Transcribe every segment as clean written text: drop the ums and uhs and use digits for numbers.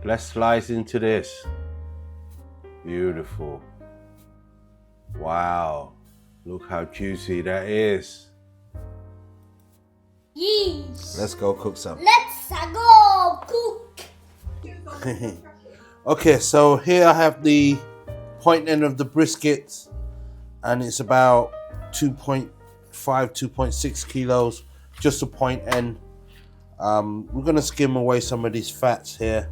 Let's slice into this. Beautiful. Wow. Look how juicy that is. Yes. Let's go cook some. Let's go cook. Okay, so here I have the point end of the brisket, and it's about 2.5, 2.6 kilos, just a point end. We're gonna skim away some of these fats here.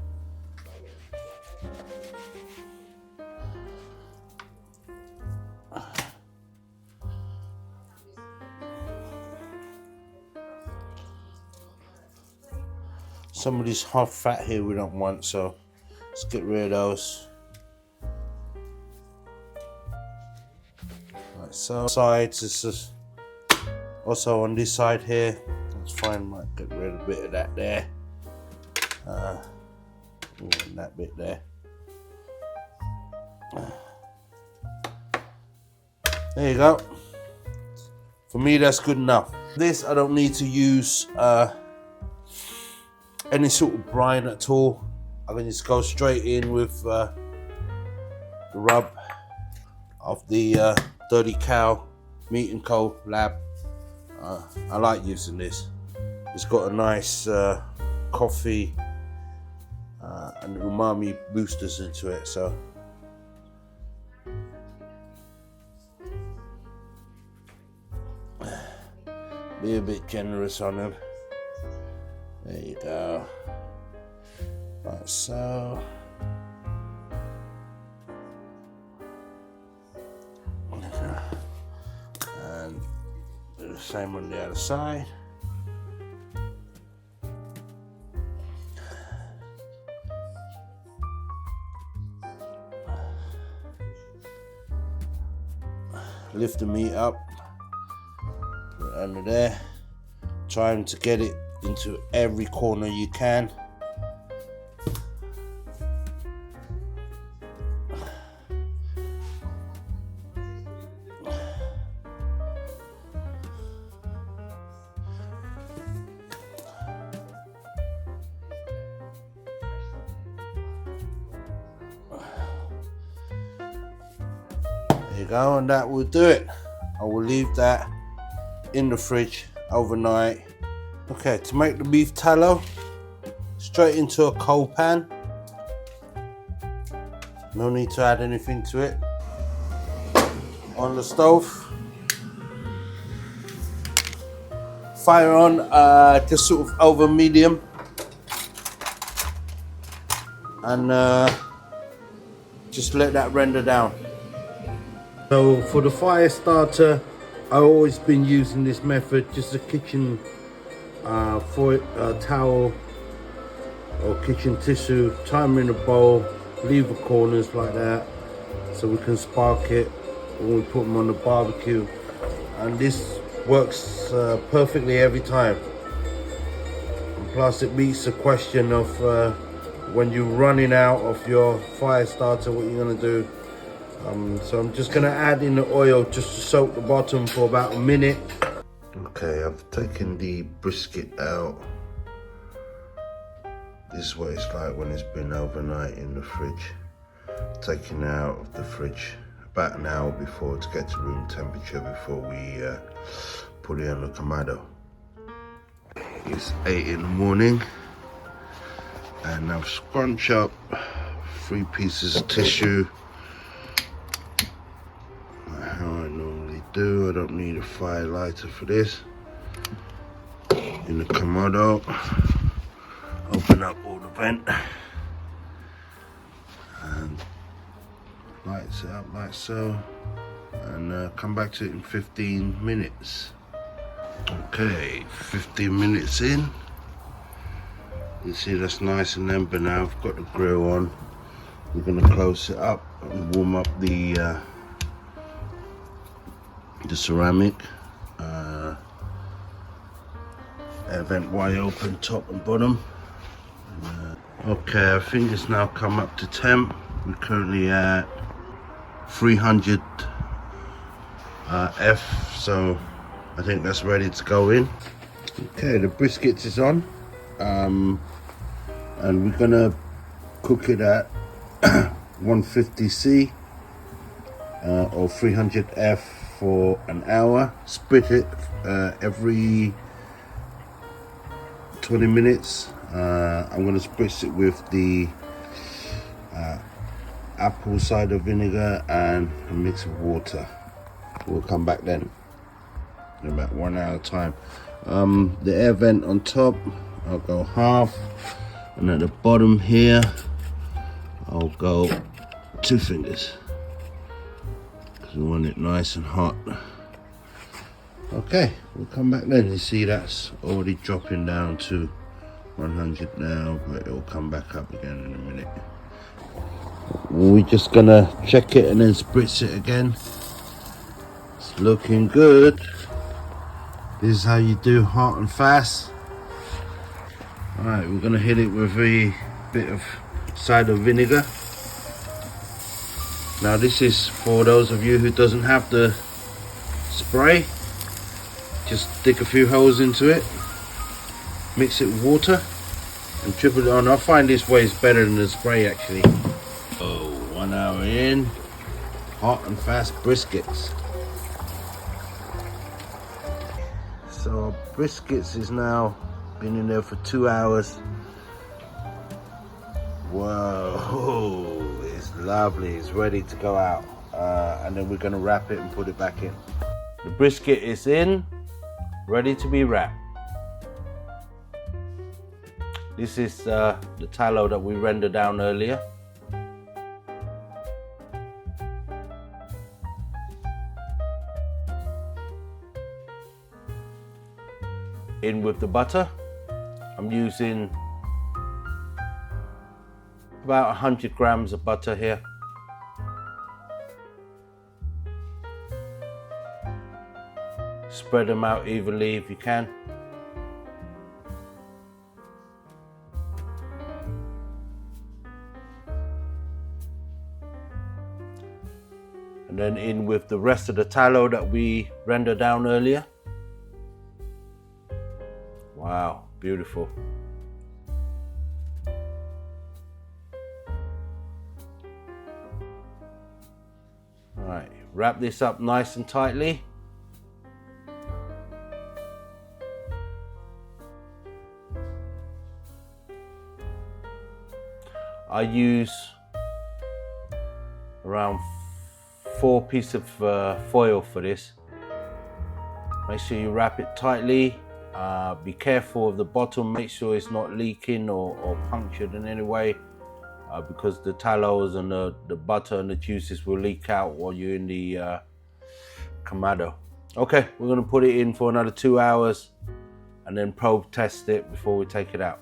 Some of this hot fat here we don't want, so let's get rid of those. Like so. Sides, this is also on this side here. That's fine, might get rid of a bit of that there. And that bit there. There you go. For me, that's good enough. This, I don't need to use any sort of brine at all. I can just go straight in with the rub of the Dirty Cow Meat and Co Lab. I like using this. It's got a nice coffee and umami boosters into it, so be a bit generous on them. There you go. Like so. And do the same on the other side. Lift the meat up, put it under there, trying to get it into every corner you can. There you go, and that will do it. I will leave that in the fridge overnight. Okay, to make the beef tallow, straight into a coal pan. No need to add anything to it. On the stove. Fire on, just sort of over medium. And just let that render down. So for the fire starter, I've always been using this method, just a kitchen towel or kitchen tissue, time in a bowl, leave the corners like that so we can spark it when we put them on the barbecue, and this works perfectly every time. And plus it meets the question of when you're running out of your fire starter, what you're going to do. So I'm just going to add in the oil just to soak the bottom for about a minute. Okay, I've taken the brisket out. This is what it's like when it's been overnight in the fridge. Taking it out of the fridge about an hour before to get to room temperature before we put it on the Kamado. It's 8 in the morning and I've scrunched up 3 pieces of tissue. How I normally do. I don't need a fire lighter for this. In the Kamado, open up all the vent and lights it up like so, and come back to it in 15 minutes. Okay, 15 minutes in. You see that's nice and amber now. I've got the grill on. We're gonna close it up and warm up the ceramic. Air vent wide open, top and bottom. Okay, I think it's now come up to temp. We're currently at 300 F, so I think that's ready to go in. Okay, the briskets is on, and we're gonna cook it at 150C or 300F for an hour. Split it every 20 minutes. I'm going to spritz it with the apple cider vinegar and a mix of water. We'll come back then in about 1 hour time. The air vent on top, I'll go half, and at the bottom here I'll go 2 fingers because we want it nice and hot. Okay, we'll come back then. You see that's already dropping down to 100 now, but it'll come back up again in a minute. We're just gonna check it and then spritz it again. It's looking good. This is how you do hot and fast. Alright, we're gonna hit it with a bit of cider vinegar. Now this is for those of you who doesn't have the spray. Just stick a few holes into it, mix it with water and triple it on. I find this way is better than the spray actually. Oh, 1 hour in, hot and fast briskets. So our briskets is now been in there for 2 hours. Whoa, it's lovely, it's ready to go out. And then we're gonna wrap it and put it back in. The brisket is in, ready to be wrapped. This is the tallow that we rendered down earlier. In with the butter. I'm using about 100 grams of butter here. Spread them out evenly if you can. And then in with the rest of the tallow that we rendered down earlier. Wow, beautiful. All right, wrap this up nice and tightly. I use around 4 pieces of foil for this. Make sure you wrap it tightly. Be careful of the bottom, make sure it's not leaking or punctured in any way, because the tallows and the butter and the juices will leak out while you're in the Kamado. Okay, we're going to put it in for another 2 hours and then probe test it before we take it out.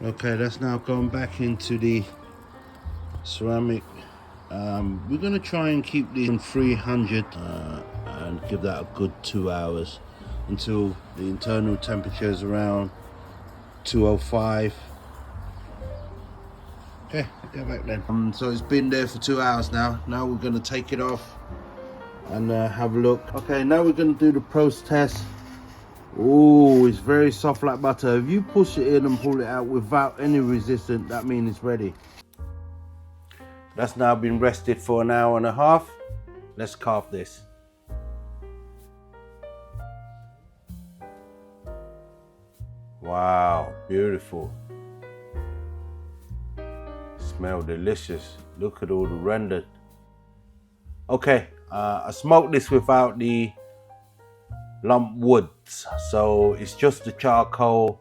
Okay, that's now gone back into the ceramic. We're going to try and keep these on 300 and give that a good 2 hours until the internal temperature is around 205. Okay, go back then. So it's been there for 2 hours now. Now we're going to take it off and have a look. Okay, now we're going to do the pros test. Oh, it's very soft like butter. If you push it in and pull it out without any resistance, that means it's ready. That's now been rested for an hour and a half. Let's carve this. Wow, beautiful. Smell delicious. Look at all the rendered. Okay, I smoked this without the lump woods, so it's just the charcoal,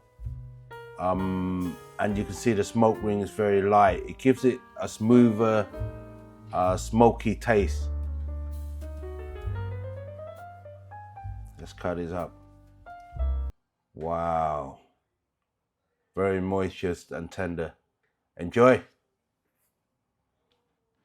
and you can see the smoke ring is very light. It gives it a smoother, smoky taste. Let's cut this up. Wow, very moist and tender. Enjoy.